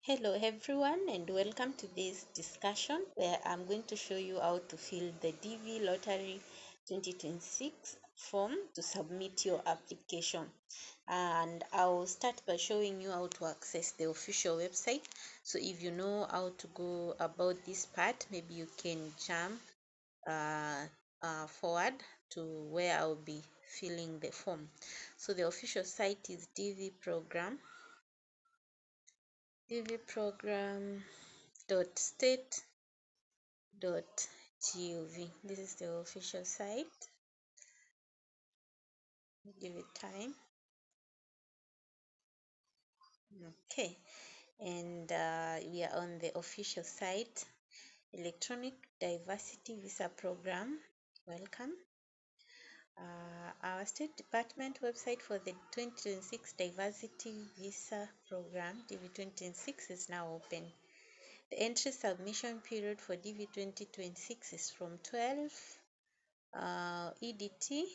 Hello everyone and welcome to this discussion where I'm going to show you how to fill the DV Lottery 2026 form to submit your application. And I'll start by showing you how to access the official website. So if you know how to go about this part, maybe you can jump forward to where I'll be filling the form. So the official site is dvprogram.state.gov. This is the official site. Give it time. Okay, and we are on the official site. Electronic Diversity Visa Program. Welcome. Our State Department website for the 2026 Diversity Visa Program DV 2026 is now open. The entry submission period for DV 2026 is from 12 EDT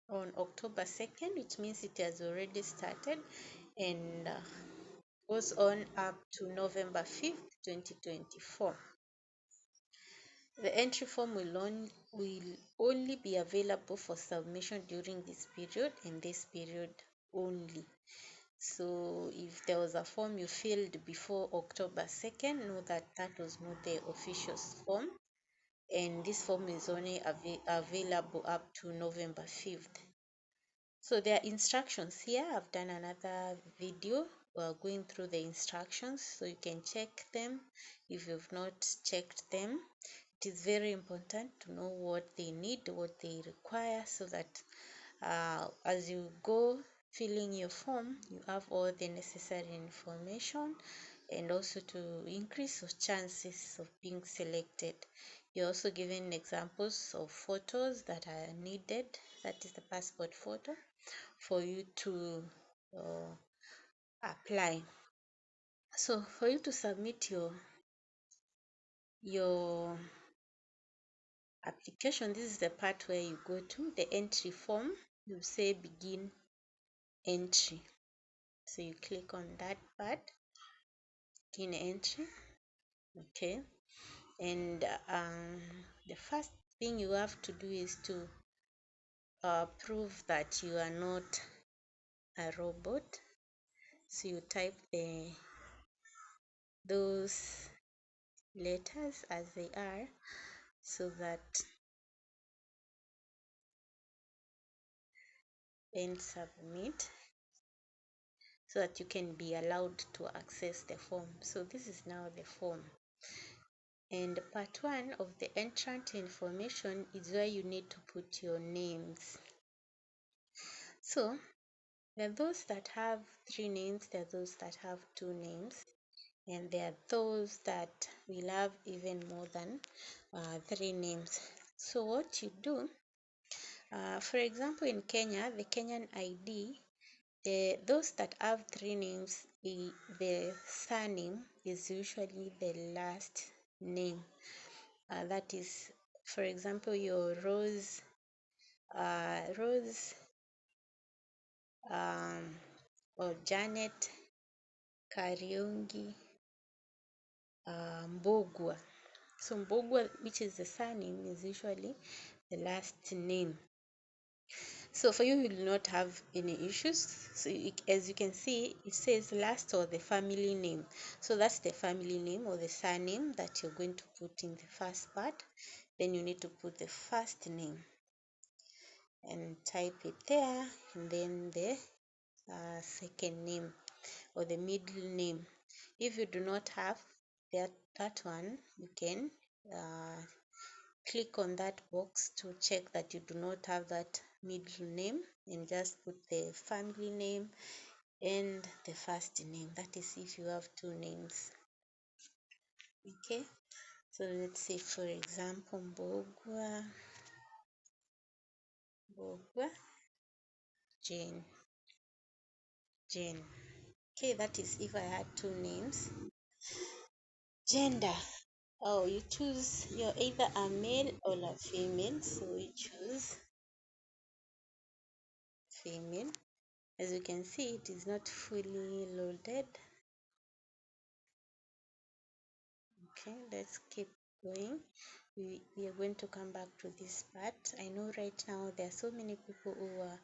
on October 2nd, which means it has already started and goes on up to November 5th, 2024. The entry form will only be available for submission during this period and this period only. So if there was a form you filled before October 2nd, know that that was not the official form, and this form is only available up to November 5th. So there are instructions here. I've done another video going through the instructions, so you can check them if you've not checked them. It is very important to know what they need, what they require, so that as you go filling your form, you have all the necessary information, and also to increase your chances of being selected. You're also given examples of photos that are needed, that is the passport photo, for you to apply. So for you to submit your application, this is the part where you go to the entry form. You say begin entry, so you click on that part, begin entry. Okay, and the first thing you have to do is to prove that you are not a robot. So you type those letters as they are, so that then submit, so that you can be allowed to access the form. So this is now the form, and part 1 of the entrant information is where you need to put your names. So there are those that have 3 names, there are those that have 2 names, and there are those that will have even more than 3 names. So what you do, for example, in Kenya, the Kenyan ID, those that have 3 names, the surname is usually the last name. That is, for example, your Rose or Janet Kariungi Mbogwa. So Mbogwa, which is the surname, is usually the last name. So for you, you will not have any issues. So as you can see, it says last or the family name. So that's the family name or the surname that you're going to put in the first part. Then you need to put the first name and type it there, and then the second name or the middle name. If you do not have that one, you can click on that box to check that you do not have that middle name, and just put the family name and the first name. That is if you have 2 names. Okay, so let's say, for example, Mbogwa Jane. Okay, that is if I had 2 names. Gender. Oh, you choose, you're either a male or a female, so we choose female. As you can see, it is not fully loaded. Okay, let's keep going. We are going to come back to this part. I know right now there are so many people who are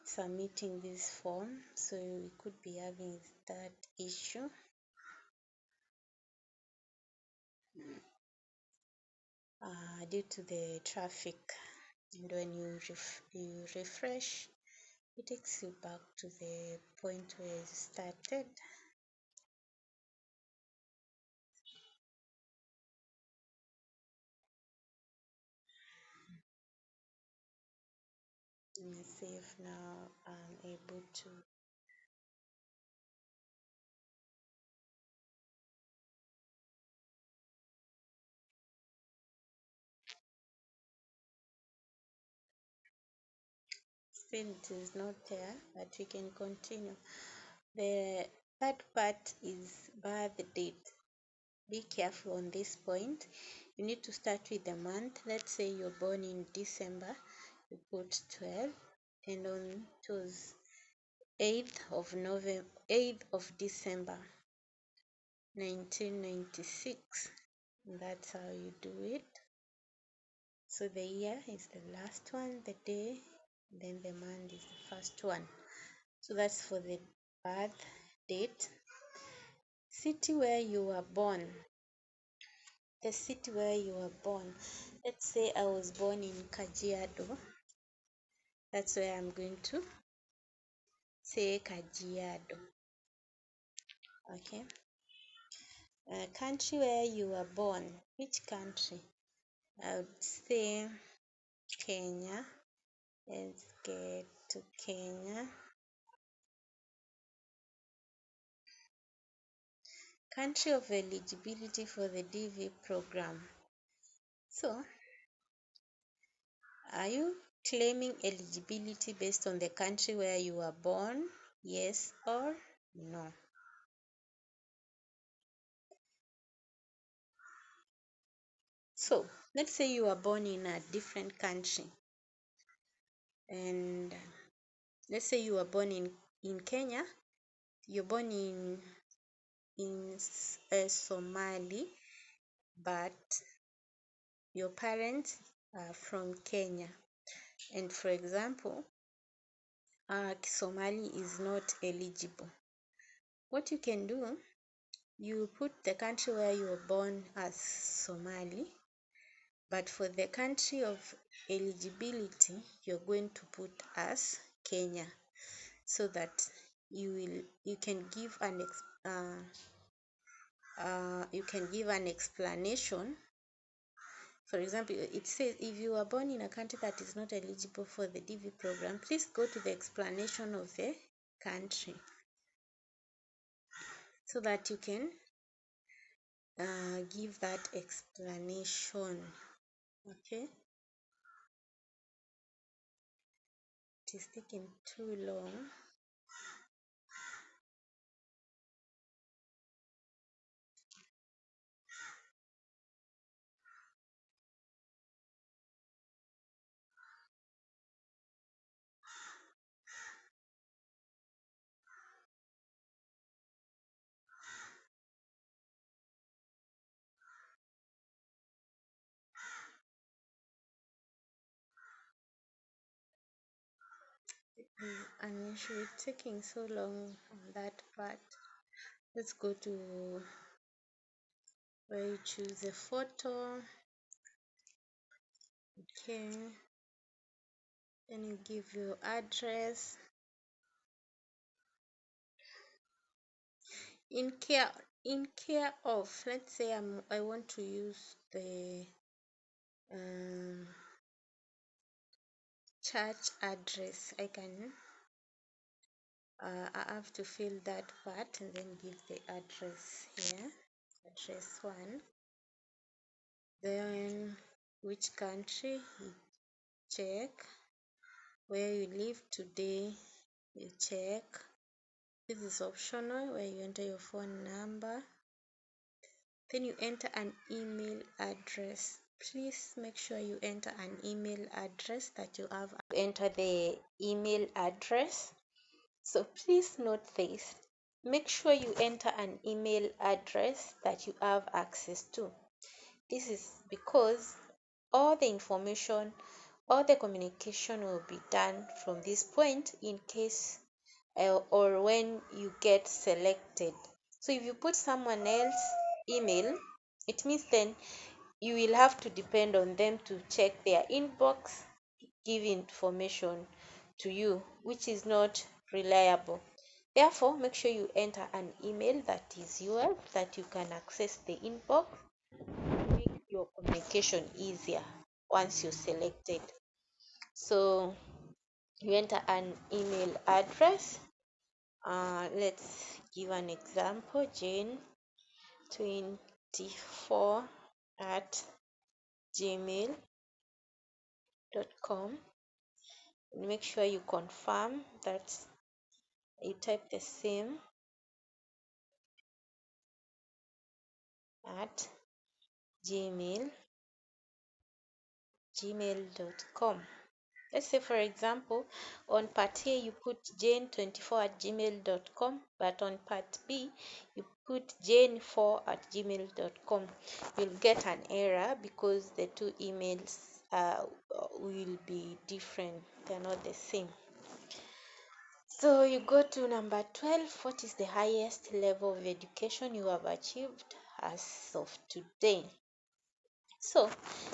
submitting this form, so we could be having that issue. Due to the traffic, and when you refresh, it takes you back to the point where you started. Let me see if now I'm able to. Still it is not there, but we can continue. The third part is birth date. Be careful on this point. You need to start with the month. Let's say you're born in December, you put 12, and on it was 8th of November, 8th of December 1996. That's how you do it. So the year is the last one, the day, then the month is the first one. So that's for the birth date. City where you were born. The city where you were born. Let's say I was born in Kajiado. That's where I'm going to say Kajiado. Okay. Country where you were born. Which country? I would say Kenya. Let's get to Kenya. Country of eligibility for the DV program. So, are you claiming eligibility based on the country where you were born? Yes or no? So, let's say you were born in a different country, and let's say you were born in Kenya. You're born in Somali, but your parents are from Kenya. And for example, Somali is not eligible. What you can do, you put the country where you were born as Somali, but for the country of eligibility, you're going to put as Kenya, so that you can give an explanation. For example, it says if you are born in a country that is not eligible for the DV program, please go to the explanation of the country, so that you can give that explanation. Okay, it is taking too long. Unusually taking so long on that part. Let's go to where you choose a photo. Okay, then you give your address. In care of, let's say I want to use the um, church address. I have to fill that part and then give the address here, address 1. Then which country, you check. Where you live today, you check. This is optional, where you enter your phone number. Then you enter an email address. Please make sure you enter an email address that you have. Enter the email address. So please note this. Make sure you enter an email address that you have access to. This is because all the information, all the communication will be done from this point in case or when you get selected. So if you put someone else email, it means then you will have to depend on them to check their inbox, give information to you, which is not reliable. Therefore, make sure you enter an email that is yours, that you can access the inbox, make your communication easier once you're selected. So you enter an email address. Let's give an example, Jane24 at gmail.com. Make sure you confirm that you type the same at gmail.com. Let's say, for example, on part A you put jane24 at gmail.com, but on part B you put jane4 at gmail.com. You'll get an error because the two emails will be different, they're not the same. So you go to number 12. What is the highest level of education you have achieved as of today? So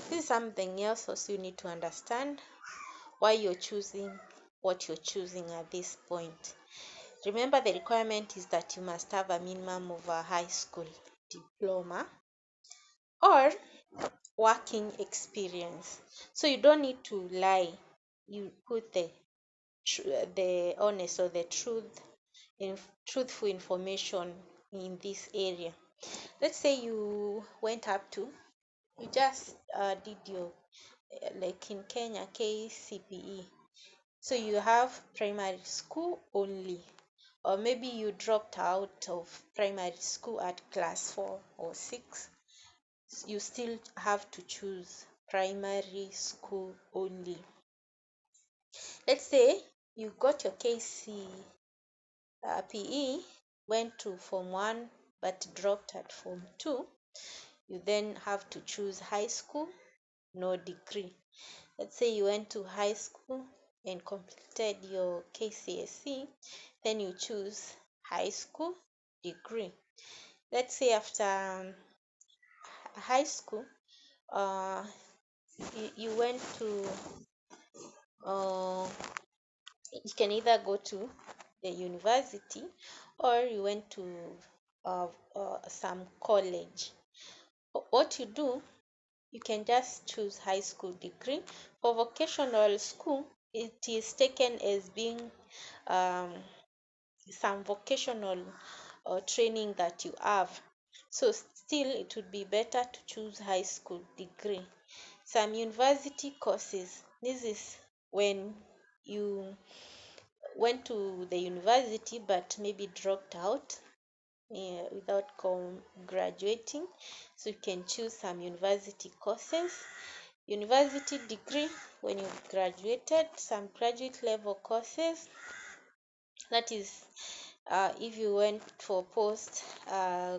this is something else also you need to understand why you're choosing what you're choosing at this point. Remember, the requirement is that you must have a minimum of a high school diploma or working experience. So you don't need to lie. You put the honest or the truthful information in this area. Let's say you went up to, you just did your like in Kenya KCPE. So you have primary school only, or maybe you dropped out of primary school at class 4 or 6. You still have to choose primary school only. Let's say you got your KCPE, went to Form 1 but dropped at Form 2. You then have to choose high school, no degree. Let's say you went to high school and completed your KCSE, then you choose high school degree. Let's say after high school, uh, you went to, uh, you can either go to the university or you went to some college. What you do, you can just choose high school degree. For vocational school, it is taken as being um, some vocational training that you have. So still it would be better to choose high school degree. Some university courses, this is when you went to the university but maybe dropped out without graduating. So you can choose some university courses. University degree, when you graduated, some graduate level courses, that is if you went for post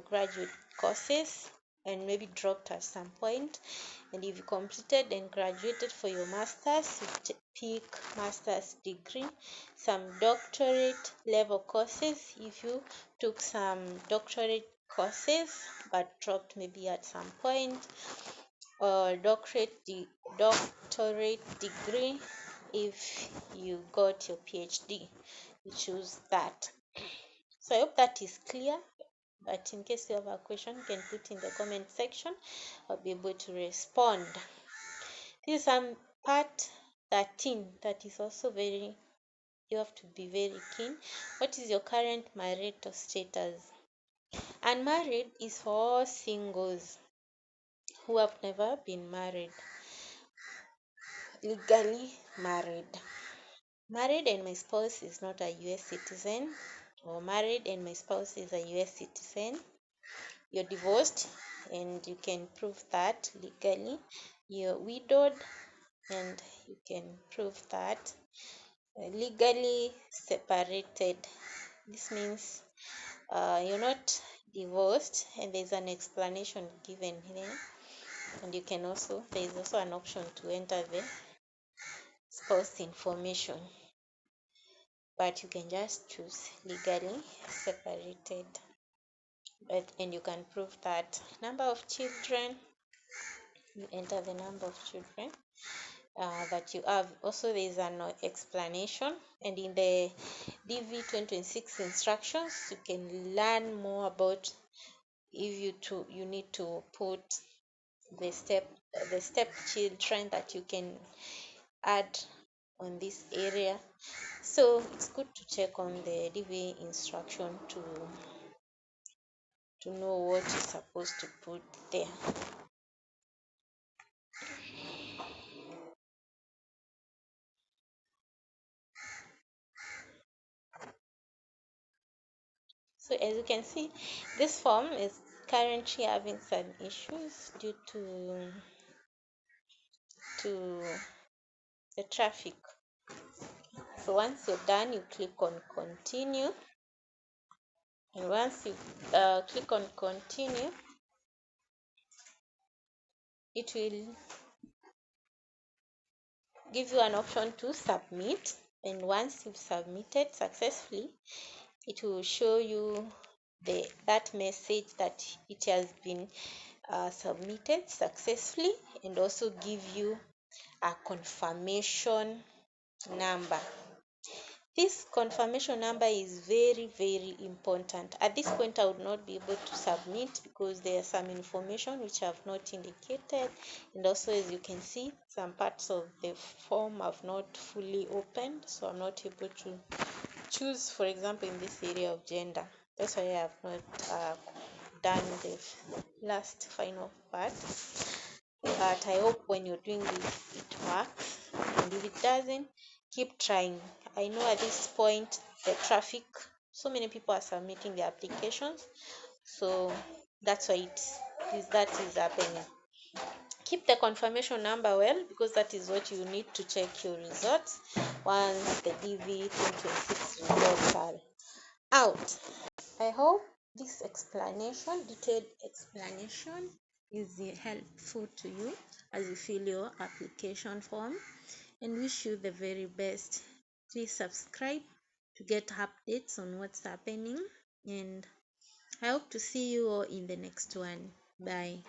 graduate courses and maybe dropped at some point, and if you completed and graduated for your masters, you pick master's degree. Some doctorate level courses, if you took some doctorate courses but dropped maybe at some point, or doctorate degree if you got your PhD, you choose that. So I hope that is clear, but in case you have a question, you can put in the comment section. I'll be able to respond. This is part 13 that is also very, you have to be very keen. What is your current marital status? Unmarried is for all singles who have never been married. Legally married. Married and my spouse is not a US citizen, or married and my spouse is a US citizen. You're divorced and you can prove that legally. You're widowed and you can prove that. Legally separated. This means you're not divorced, and there's an explanation given here. And you can also, there is also an option to enter the spouse information, but you can just choose legally separated. But and you can prove that number of children, you enter the number of children that you have. Also, there is an explanation, and in the DV 2026 instructions, you can learn more about if you need to put the step children that you can add on this area. So it's good to check on the DV instruction to know what you're supposed to put there. So as you can see, this form is currently having some issues due to the traffic. So once you're done, you click on continue, and once you click on continue, it will give you an option to submit. And once you've submitted successfully, it will show you that message that it has been submitted successfully, and also give you a confirmation number. This confirmation number is very, very important. At this point, I would not be able to submit because there are some information which I have not indicated, and also, as you can see, some parts of the form have not fully opened, so I'm not able to choose, for example, in this area of gender. That's why I have not done the last final part. But I hope when you're doing this, it works. And if it doesn't, keep trying. I know at this point, the traffic, so many people are submitting their applications. So that's why that is happening. Keep the confirmation number well, because that is what you need to check your results once the DV 2026 results are out. I hope this detailed explanation, is helpful to you as you fill your application form, and wish you the very best. Please subscribe to get updates on what's happening, and I hope to see you all in the next one. Bye.